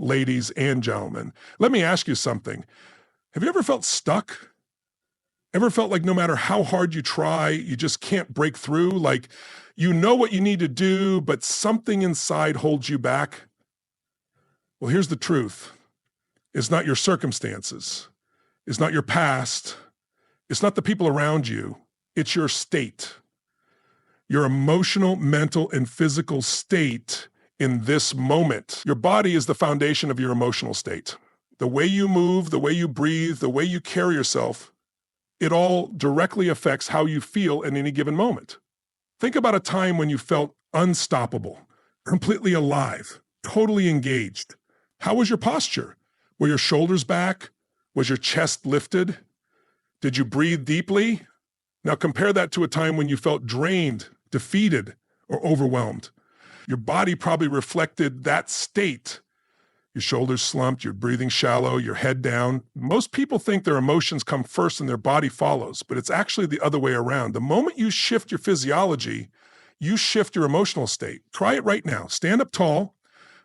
ladies and gentlemen. Let me ask you something. Have you ever felt stuck? Ever felt like no matter how hard you try, you just can't break through? Like you know what you need to do, but something inside holds you back? Well, here's the truth. It's not your circumstances. It's not your past. It's not the people around you. It's your state. Your emotional, mental, and physical state in this moment. Your body is the foundation of your emotional state. The way you move, the way you breathe, the way you carry yourself, it all directly affects how you feel in any given moment. Think about a time when you felt unstoppable, completely alive, totally engaged. How was your posture? Were your shoulders back? Was your chest lifted? Did you breathe deeply? Now compare that to a time when you felt drained, defeated, or overwhelmed. Your body probably reflected that state. Your shoulders slumped, you're breathing shallow, your head down. Most people think their emotions come first and their body follows, but it's actually the other way around. The moment you shift your physiology, you shift your emotional state. Try it right now. Stand up tall,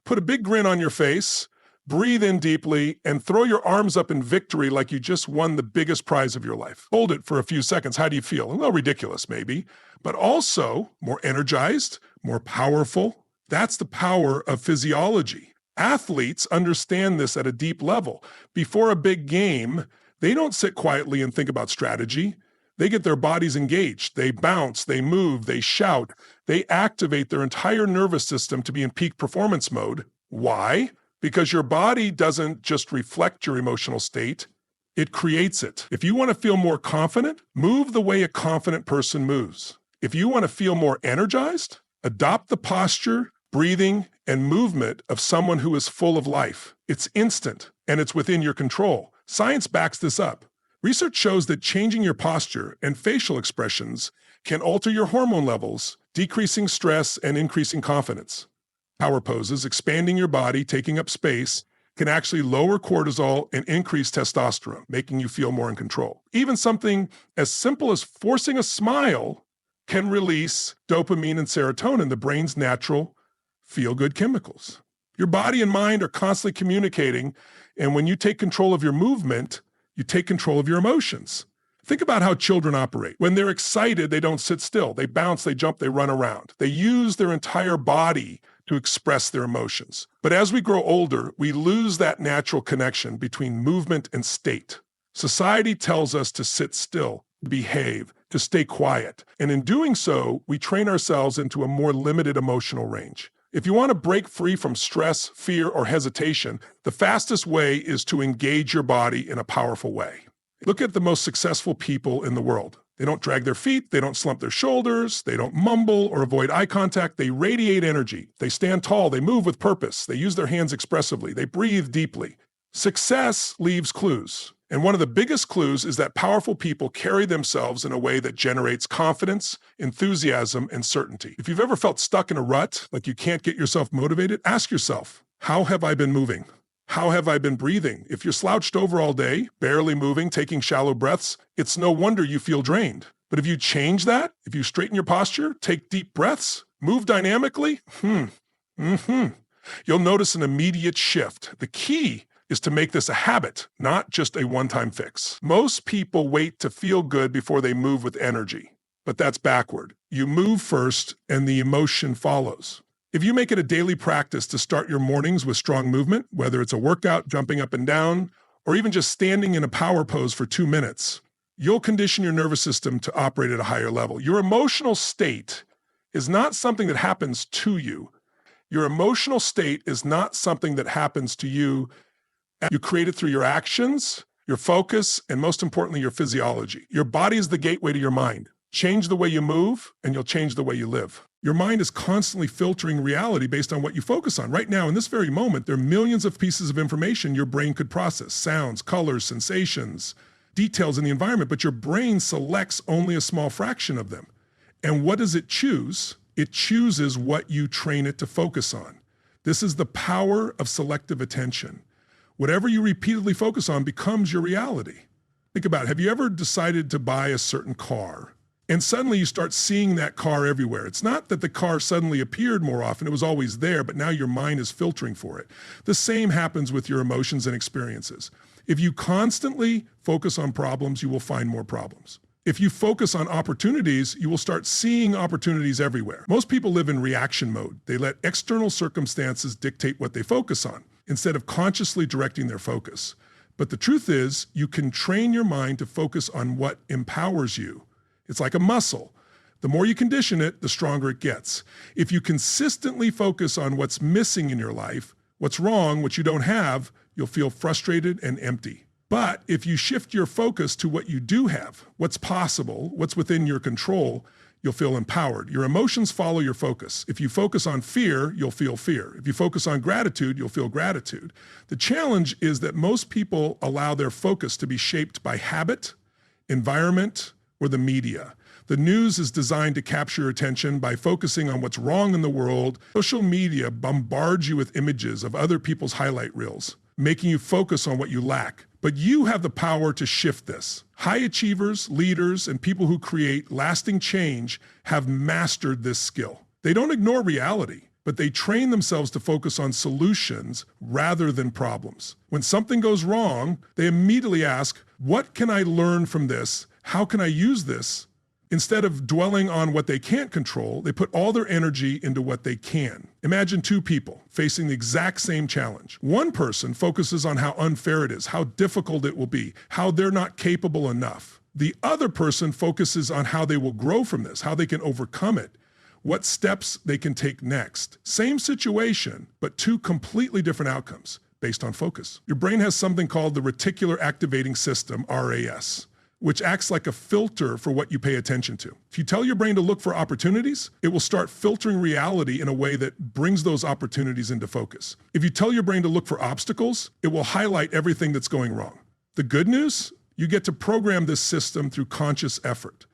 put a big grin on your face, breathe in deeply, and throw your arms up in victory like you just won the biggest prize of your life. Hold it for a few seconds. How do you feel? A little ridiculous, maybe, but also more energized, more powerful. That's the power of physiology. Athletes understand this at a deep level. Before a big game, they don't sit quietly and think about strategy. They get their bodies engaged. They bounce, they move, they shout. They activate their entire nervous system to be in peak performance mode. Why? Because your body doesn't just reflect your emotional state, it creates it. If you want to feel more confident, move the way a confident person moves. If you want to feel more energized, adopt the posture, breathing, and movement of someone who is full of life. It's instant, and it's within your control. Science backs this up. Research shows that changing your posture and facial expressions can alter your hormone levels, decreasing stress and increasing confidence. Power poses, expanding your body, taking up space, can actually lower cortisol and increase testosterone, making you feel more in control. Even something as simple as forcing a smile can release dopamine and serotonin, the brain's natural feel-good chemicals. Your body and mind are constantly communicating, and when you take control of your movement, you take control of your emotions. Think about how children operate. When they're excited, they don't sit still. They bounce, they jump, they run around. They use their entire body to express their emotions. But as we grow older, we lose that natural connection between movement and state. Society tells us to sit still, behave, to stay quiet. And in doing so, we train ourselves into a more limited emotional range. If you want to break free from stress, fear, or hesitation, the fastest way is to engage your body in a powerful way. Look at the most successful people in the world. They don't drag their feet, they don't slump their shoulders, they don't mumble or avoid eye contact, they radiate energy. They stand tall, they move with purpose, they use their hands expressively, they breathe deeply. Success leaves clues. And one of the biggest clues is that powerful people carry themselves in a way that generates confidence, enthusiasm, and certainty. If you've ever felt stuck in a rut, like you can't get yourself motivated, ask yourself, how have I been moving? How have I been breathing? If you're slouched over all day, barely moving, taking shallow breaths, it's no wonder you feel drained. But if you change that, if you straighten your posture, take deep breaths, move dynamically, you'll notice an immediate shift. The key is to make this a habit, not just a one-time fix. Most people wait to feel good before they move with energy, but that's backward. You move first and the emotion follows. If you make it a daily practice to start your mornings with strong movement, whether it's a workout, jumping up and down, or even just standing in a power pose for 2 minutes, you'll condition your nervous system to operate at a higher level. Your emotional state is not something that happens to you. Your emotional state is not something that happens to you. You create it through your actions, your focus, and most importantly, your physiology. Your body is the gateway to your mind. Change the way you move, and you'll change the way you live. Your mind is constantly filtering reality based on what you focus on. Right now, in this very moment, there are millions of pieces of information your brain could process. Sounds, colors, sensations, details in the environment, but your brain selects only a small fraction of them. And what does it choose? It chooses what you train it to focus on. This is the power of selective attention. Whatever you repeatedly focus on becomes your reality. Think about it. Have you ever decided to buy a certain car? And suddenly you start seeing that car everywhere. It's not that the car suddenly appeared more often, it was always there, but now your mind is filtering for it. The same happens with your emotions and experiences. If you constantly focus on problems, you will find more problems. If you focus on opportunities, you will start seeing opportunities everywhere. Most people live in reaction mode. They let external circumstances dictate what they focus on, instead of consciously directing their focus. But the truth is, you can train your mind to focus on what empowers you. It's like a muscle. The more you condition it, the stronger it gets. If you consistently focus on what's missing in your life, what's wrong, what you don't have, you'll feel frustrated and empty. But if you shift your focus to what you do have, what's possible, what's within your control, you'll feel empowered. Your emotions follow your focus. If you focus on fear, you'll feel fear. If you focus on gratitude, you'll feel gratitude. The challenge is that most people allow their focus to be shaped by habit, environment, or the media. The news is designed to capture your attention by focusing on what's wrong in the world. Social media bombards you with images of other people's highlight reels, making you focus on what you lack. But you have the power to shift this. High achievers, leaders, and people who create lasting change have mastered this skill. They don't ignore reality, but they train themselves to focus on solutions rather than problems. When something goes wrong, they immediately ask, what can I learn from this? How can I use this? Instead of dwelling on what they can't control, they put all their energy into what they can. Imagine two people facing the exact same challenge. One person focuses on how unfair it is, how difficult it will be, how they're not capable enough. The other person focuses on how they will grow from this, how they can overcome it, what steps they can take next. Same situation, but two completely different outcomes based on focus. Your brain has something called the reticular activating system, RAS, which acts like a filter for what you pay attention to. If you tell your brain to look for opportunities, it will start filtering reality in a way that brings those opportunities into focus. If you tell your brain to look for obstacles, it will highlight everything that's going wrong. The good news, you get to program this system through conscious effort.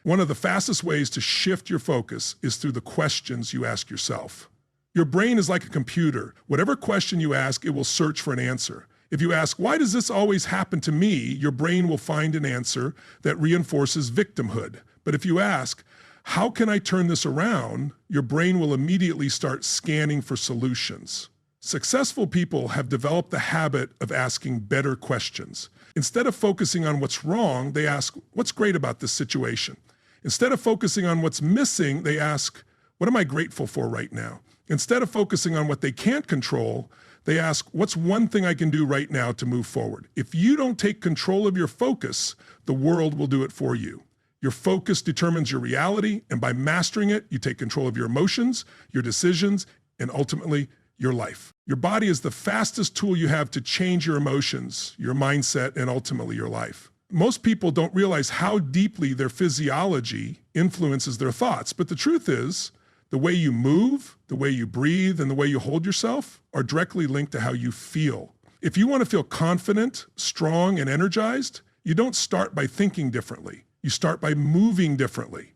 One of the fastest ways to shift your focus is through the questions you ask yourself. Your brain is like a computer. Whatever question you ask, it will search for an answer. If you ask, why does this always happen to me? Your brain will find an answer that reinforces victimhood. But if you ask, how can I turn this around? Your brain will immediately start scanning for solutions. Successful people have developed the habit of asking better questions. Instead of focusing on what's wrong, they ask, what's great about this situation? Instead of focusing on what's missing, they ask, what am I grateful for right now? Instead of focusing on what they can't control, they ask, what's one thing I can do right now to move forward? If you don't take control of your focus, the world will do it for you. Your focus determines your reality, and by mastering it, you take control of your emotions, your decisions, and ultimately, your life. Your body is the fastest tool you have to change your emotions, your mindset, and ultimately your life. Most people don't realize how deeply their physiology influences their thoughts, but the truth is, the way you move, the way you breathe, and the way you hold yourself are directly linked to how you feel. If you want to feel confident, strong, and energized, you don't start by thinking differently. You start by moving differently.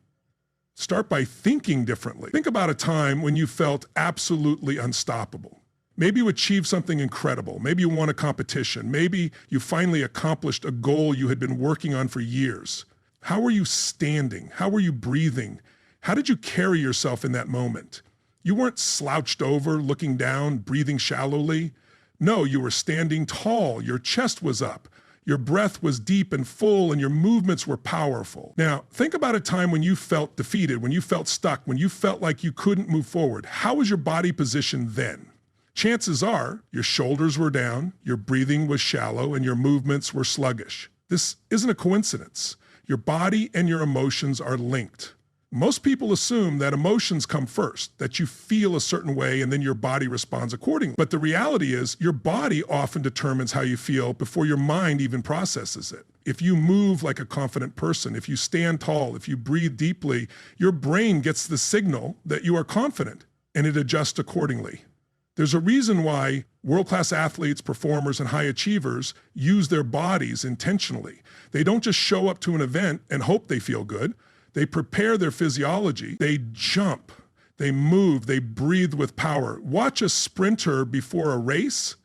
Start by thinking differently. Think about a time when you felt absolutely unstoppable. Maybe you achieved something incredible. Maybe you won a competition. Maybe you finally accomplished a goal you had been working on for years. How were you standing? How were you breathing? How did you carry yourself in that moment? You weren't slouched over, looking down, breathing shallowly. No, you were standing tall. Your chest was up. Your breath was deep and full, and your movements were powerful. Now, think about a time when you felt defeated, when you felt stuck, when you felt like you couldn't move forward. How was your body positioned then? Chances are your shoulders were down, your breathing was shallow, and your movements were sluggish. This isn't a coincidence. Your body and your emotions are linked. Most people assume that emotions come first, that you feel a certain way and then your body responds accordingly. But the reality is your body often determines how you feel before your mind even processes it. If you move like a confident person, if you stand tall, if you breathe deeply, your brain gets the signal that you are confident and it adjusts accordingly. There's a reason why world-class athletes, performers, and high achievers use their bodies intentionally. They don't just show up to an event and hope they feel good. They prepare their physiology, they jump, they move, they breathe with power. Watch a sprinter before a race.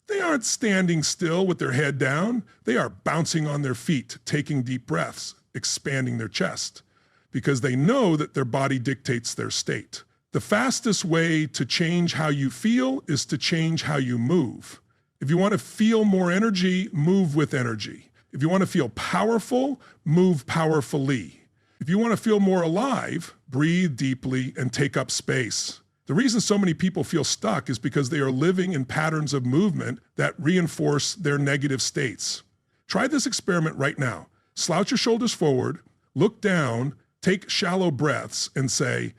They aren't standing still with their head down. They are bouncing on their feet, taking deep breaths, expanding their chest. because they know that their body dictates their state. The fastest way to change how you feel is to change how you move. If you want to feel more energy, move with energy. If you want to feel powerful, move powerfully. If you want to feel more alive, breathe deeply and take up space. The reason so many people feel stuck is because they are living in patterns of movement that reinforce their negative states. Try this experiment right now. Slouch your shoulders forward, look down, take shallow breaths, and say,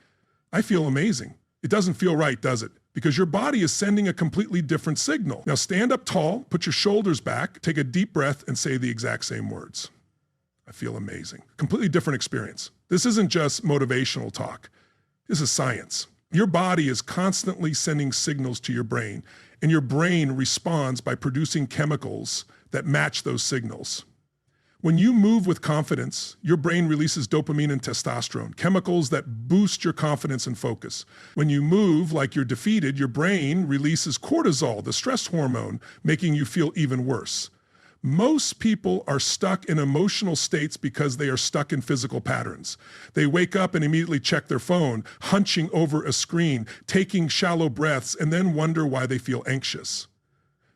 I feel amazing. It doesn't feel right, does it? Because your body is sending a completely different signal. Now stand up tall, put your shoulders back, take a deep breath, and say the exact same words. I feel amazing. Completely different experience. This isn't just motivational talk. This is science. Your body is constantly sending signals to your brain, and your brain responds by producing chemicals that match those signals. When you move with confidence, your brain releases dopamine and testosterone, chemicals that boost your confidence and focus. When you move like you're defeated, your brain releases cortisol, the stress hormone, making you feel even worse. Most people are stuck in emotional states because they are stuck in physical patterns. They wake up and immediately check their phone, hunching over a screen, taking shallow breaths, and then wonder why they feel anxious.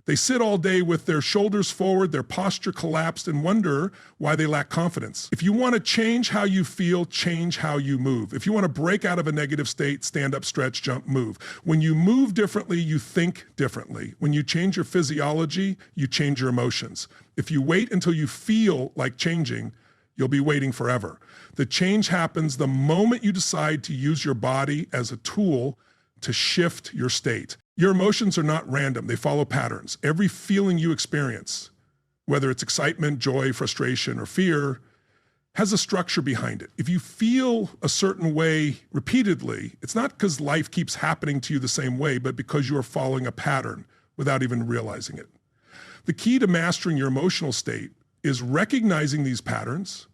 They sit all day with their shoulders forward, their posture collapsed, and wonder why they lack confidence. If you want to change how you feel, change how you move. If you want to break out of a negative state, stand up, stretch, jump, move. When you move differently, you think differently. When you change your physiology, you change your emotions. If you wait until you feel like changing, you'll be waiting forever. The change happens the moment you decide to use your body as a tool to shift your state. Your emotions are not random, they follow patterns. Every feeling you experience, whether it's excitement, joy, frustration, or fear, has a structure behind it. If you feel a certain way repeatedly, it's not because life keeps happening to you the same way, but because you are following a pattern without even realizing it. The key to mastering your emotional state is recognizing these patterns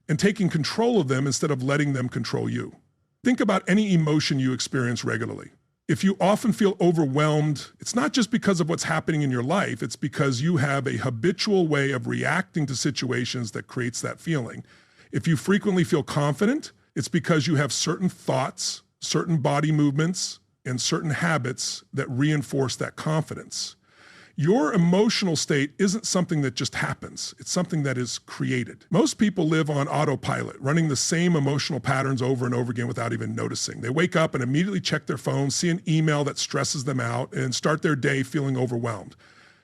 and taking control of them instead of letting them control you. Think about any emotion you experience regularly. If you often feel overwhelmed, it's not just because of what's happening in your life, it's because you have a habitual way of reacting to situations that creates that feeling. If you frequently feel confident, it's because you have certain thoughts, certain body movements, and certain habits that reinforce that confidence. Your emotional state isn't something that just happens. It's something that is created. Most people live on autopilot, running the same emotional patterns over and over again without even noticing. They wake up and immediately check their phone, see an email that stresses them out, and start their day feeling overwhelmed.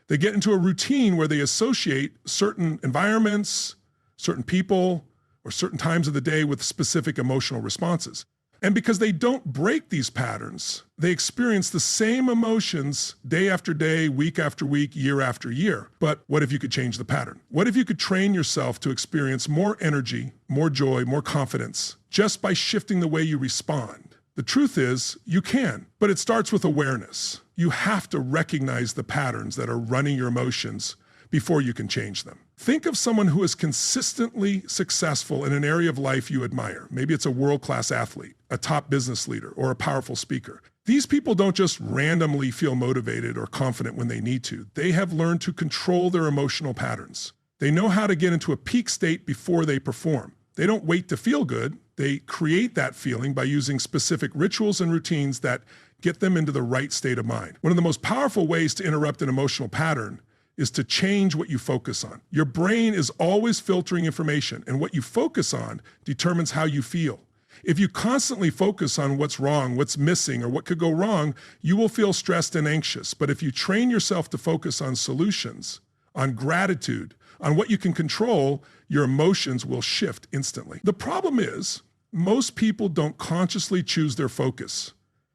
They get into a routine where they associate certain environments, certain people, or certain times of the day with specific emotional responses. And because they don't break these patterns, they experience the same emotions day after day, week after week, year after year. But what if you could change the pattern? What if you could train yourself to experience more energy, more joy, more confidence, just by shifting the way you respond? The truth is, you can, but it starts with awareness. You have to recognize the patterns that are running your emotions before you can change them. Think of someone who is consistently successful in an area of life you admire. Maybe it's a world-class athlete, a top business leader, or a powerful speaker. These people don't just randomly feel motivated or confident when they need to. They have learned to control their emotional patterns. They know how to get into a peak state before they perform. They don't wait to feel good. They create that feeling by using specific rituals and routines that get them into the right state of mind. One of the most powerful ways to interrupt an emotional pattern is to change what you focus on. Your brain is always filtering information, and what you focus on determines how you feel. If you constantly focus on what's wrong, what's missing, or what could go wrong, you will feel stressed and anxious. But if you train yourself to focus on solutions, on gratitude, on what you can control, your emotions will shift instantly. The problem is, most people don't consciously choose their focus.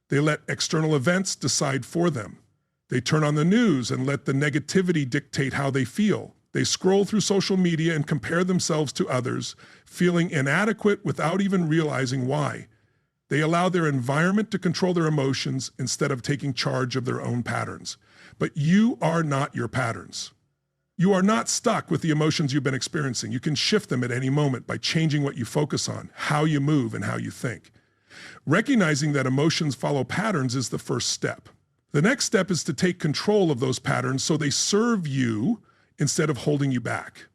They let external events decide for them. They turn on the news and let the negativity dictate how they feel. They scroll through social media and compare themselves to others, feeling inadequate without even realizing why. They allow their environment to control their emotions instead of taking charge of their own patterns. But you are not your patterns. You are not stuck with the emotions you've been experiencing. You can shift them at any moment by changing what you focus on, how you move, and how you think. Recognizing that emotions follow patterns is the first step. The next step is to take control of those patterns so they serve you instead of holding you back.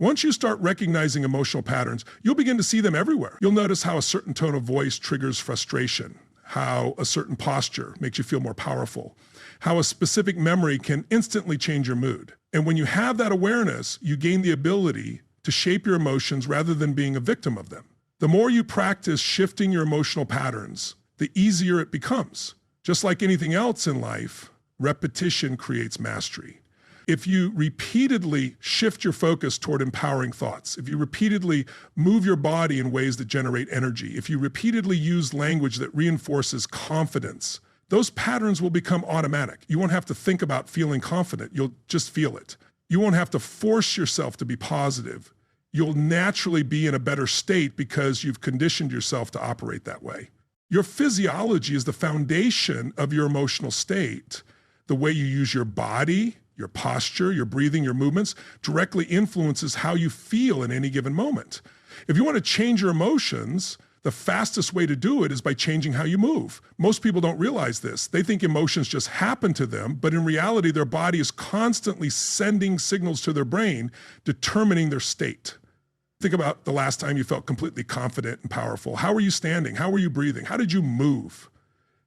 Once you start recognizing emotional patterns, you'll begin to see them everywhere. You'll notice how a certain tone of voice triggers frustration, how a certain posture makes you feel more powerful, how a specific memory can instantly change your mood. And when you have that awareness, you gain the ability to shape your emotions rather than being a victim of them. The more you practice shifting your emotional patterns, the easier it becomes. Just like anything else in life, repetition creates mastery. If you repeatedly shift your focus toward empowering thoughts, if you repeatedly move your body in ways that generate energy, if you repeatedly use language that reinforces confidence, those patterns will become automatic. You won't have to think about feeling confident. You'll just feel it. You won't have to force yourself to be positive. You'll naturally be in a better state because you've conditioned yourself to operate that way. Your physiology is the foundation of your emotional state. The way you use your body, your posture, your breathing, your movements directly influences how you feel in any given moment. If you want to change your emotions, the fastest way to do it is by changing how you move. Most people don't realize this. They think emotions just happen to them, but in reality, their body is constantly sending signals to their brain, determining their state. Think about the last time you felt completely confident and powerful. How were you standing? How were you breathing? How did you move?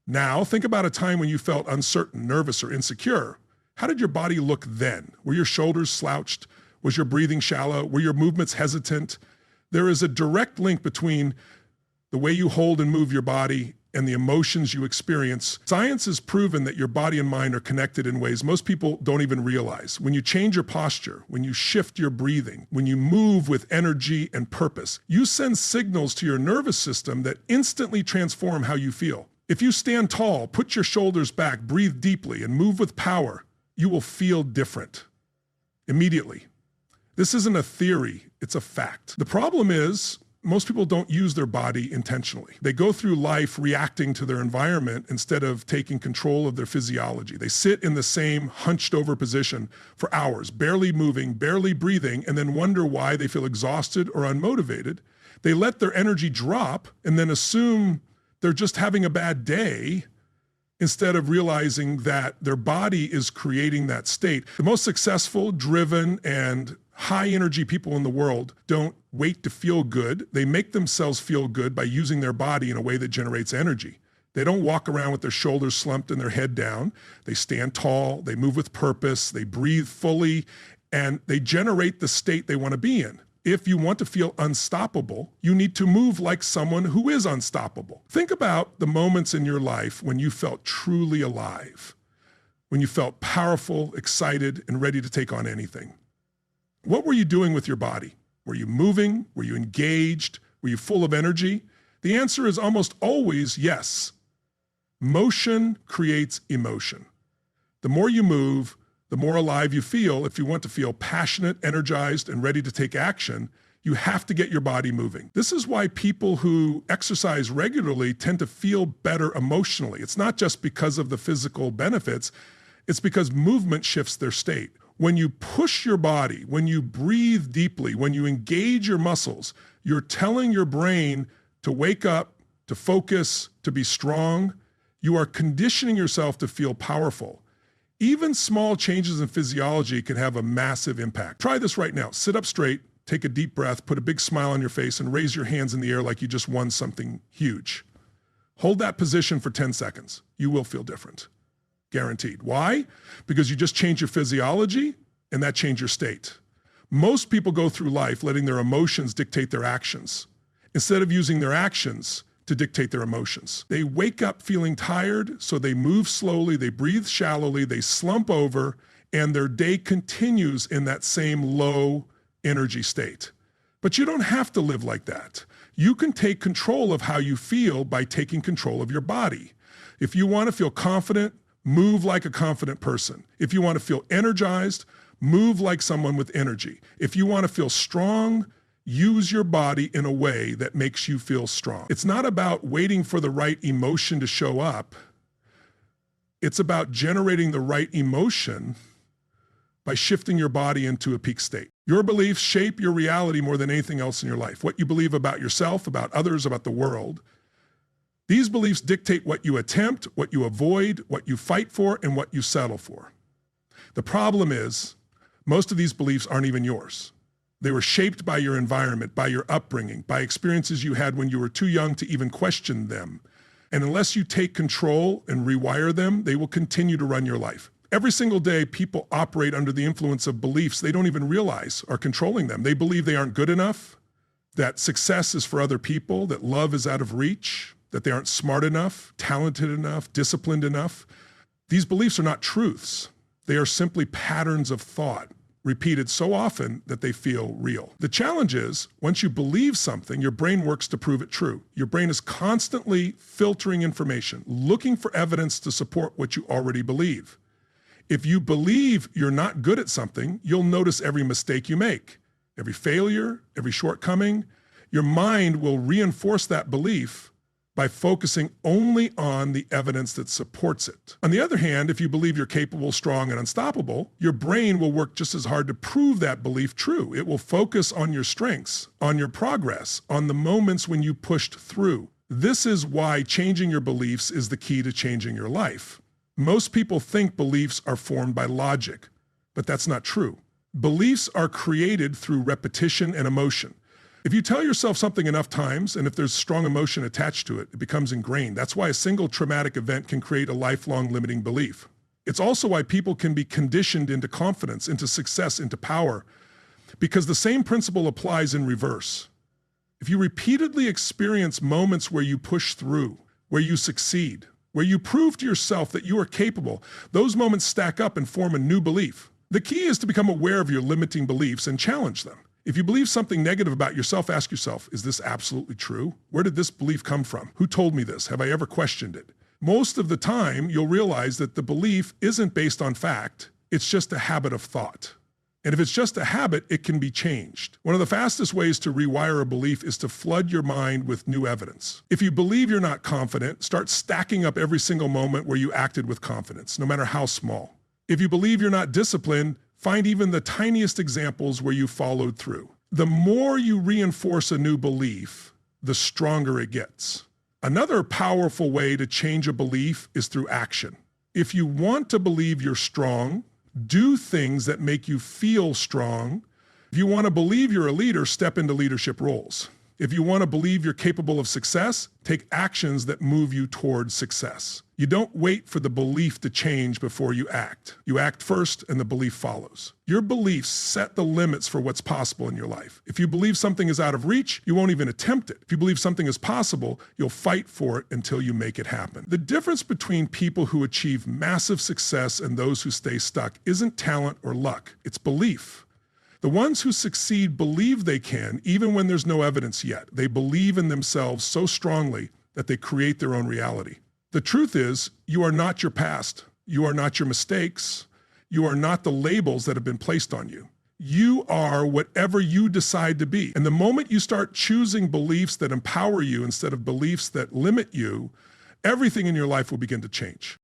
Now, think about a time when you felt uncertain, nervous, or insecure. How did your body look then? Were your shoulders slouched? Was your breathing shallow? Were your movements hesitant? There is a direct link between the way you hold and move your body and the emotions you experience. Science has proven that your body and mind are connected in ways most people don't even realize. When you change your posture, when you shift your breathing, when you move with energy and purpose, you send signals to your nervous system that instantly transform how you feel. If you stand tall, put your shoulders back, breathe deeply, and move with power, you will feel different immediately. This isn't a theory, it's a fact. The problem is, most people don't use their body intentionally. They go through life reacting to their environment instead of taking control of their physiology. They sit in the same hunched over position for hours, barely moving, barely breathing, and then wonder why they feel exhausted or unmotivated. They let their energy drop and then assume they're just having a bad day instead of realizing that their body is creating that state. The most successful, driven, and high energy people in the world don't wait to feel good. They make themselves feel good by using their body in a way that generates energy. They don't walk around with their shoulders slumped and their head down. They stand tall, they move with purpose, they breathe fully, and they generate the state they want to be in. If you want to feel unstoppable, you need to move like someone who is unstoppable. Think about the moments in your life when you felt truly alive, when you felt powerful, excited, and ready to take on anything. What were you doing with your body? Were you moving? Were you engaged? Were you full of energy? The answer is almost always yes. Motion creates emotion. The more you move, the more alive you feel. If you want to feel passionate, energized, and ready to take action, you have to get your body moving. This is why people who exercise regularly tend to feel better emotionally. It's not just because of the physical benefits, it's because movement shifts their state. When you push your body, when you breathe deeply, when you engage your muscles, you're telling your brain to wake up, to focus, to be strong. You are conditioning yourself to feel powerful. Even small changes in physiology can have a massive impact. Try this right now. Sit up straight, take a deep breath, put a big smile on your face, and raise your hands in the air like you just won something huge. Hold that position for 10 seconds. You will feel different. Guaranteed. Why? Because you just change your physiology and that changed your state. Most people go through life letting their emotions dictate their actions instead of using their actions to dictate their emotions. They wake up feeling tired, so they move slowly, they breathe shallowly, they slump over, and their day continues in that same low energy state. But you don't have to live like that. You can take control of how you feel by taking control of your body. If you want to feel confident, move like a confident person. If you want to feel energized, move like someone with energy. If you want to feel strong, use your body in a way that makes you feel strong. It's not about waiting for the right emotion to show up. It's about generating the right emotion by shifting your body into a peak state. Your beliefs shape your reality more than anything else in your life. What you believe about yourself, about others, about the world. These beliefs dictate what you attempt, what you avoid, what you fight for, and what you settle for. The problem is, most of these beliefs aren't even yours. They were shaped by your environment, by your upbringing, by experiences you had when you were too young to even question them. And unless you take control and rewire them, they will continue to run your life. Every single day, people operate under the influence of beliefs they don't even realize are controlling them. They believe they aren't good enough, that success is for other people, that love is out of reach, that they aren't smart enough, talented enough, disciplined enough. These beliefs are not truths. They are simply patterns of thought, repeated so often that they feel real. The challenge is, once you believe something, your brain works to prove it true. Your brain is constantly filtering information, looking for evidence to support what you already believe. If you believe you're not good at something, you'll notice every mistake you make, every failure, every shortcoming. Your mind will reinforce that belief by focusing only on the evidence that supports it. On the other hand, if you believe you're capable, strong, and unstoppable, your brain will work just as hard to prove that belief true. It will focus on your strengths, on your progress, on the moments when you pushed through. This is why changing your beliefs is the key to changing your life. Most people think beliefs are formed by logic, but that's not true. Beliefs are created through repetition and emotion. If you tell yourself something enough times, and if there's strong emotion attached to it, it becomes ingrained. That's why a single traumatic event can create a lifelong limiting belief. It's also why people can be conditioned into confidence, into success, into power, because the same principle applies in reverse. If you repeatedly experience moments where you push through, where you succeed, where you prove to yourself that you are capable, those moments stack up and form a new belief. The key is to become aware of your limiting beliefs and challenge them. If you believe something negative about yourself, ask yourself, is this absolutely true? Where did this belief come from? Who told me this? Have I ever questioned it? Most of the time, you'll realize that the belief isn't based on fact. It's just a habit of thought. And if it's just a habit, it can be changed. One of the fastest ways to rewire a belief is to flood your mind with new evidence. If you believe you're not confident, start stacking up every single moment where you acted with confidence, no matter how small. If you believe you're not disciplined, find even the tiniest examples where you followed through. The more you reinforce a new belief, the stronger it gets. Another powerful way to change a belief is through action. If you want to believe you're strong, do things that make you feel strong. If you want to believe you're a leader, step into leadership roles. If you want to believe you're capable of success, take actions that move you towards success. You don't wait for the belief to change before you act. You act first and the belief follows. Your beliefs set the limits for what's possible in your life. If you believe something is out of reach, you won't even attempt it. If you believe something is possible, you'll fight for it until you make it happen. The difference between people who achieve massive success and those who stay stuck isn't talent or luck, it's belief. The ones who succeed believe they can, even when there's no evidence yet. They believe in themselves so strongly that they create their own reality. The truth is, you are not your past. You are not your mistakes. You are not the labels that have been placed on you. You are whatever you decide to be. And the moment you start choosing beliefs that empower you instead of beliefs that limit you, everything in your life will begin to change.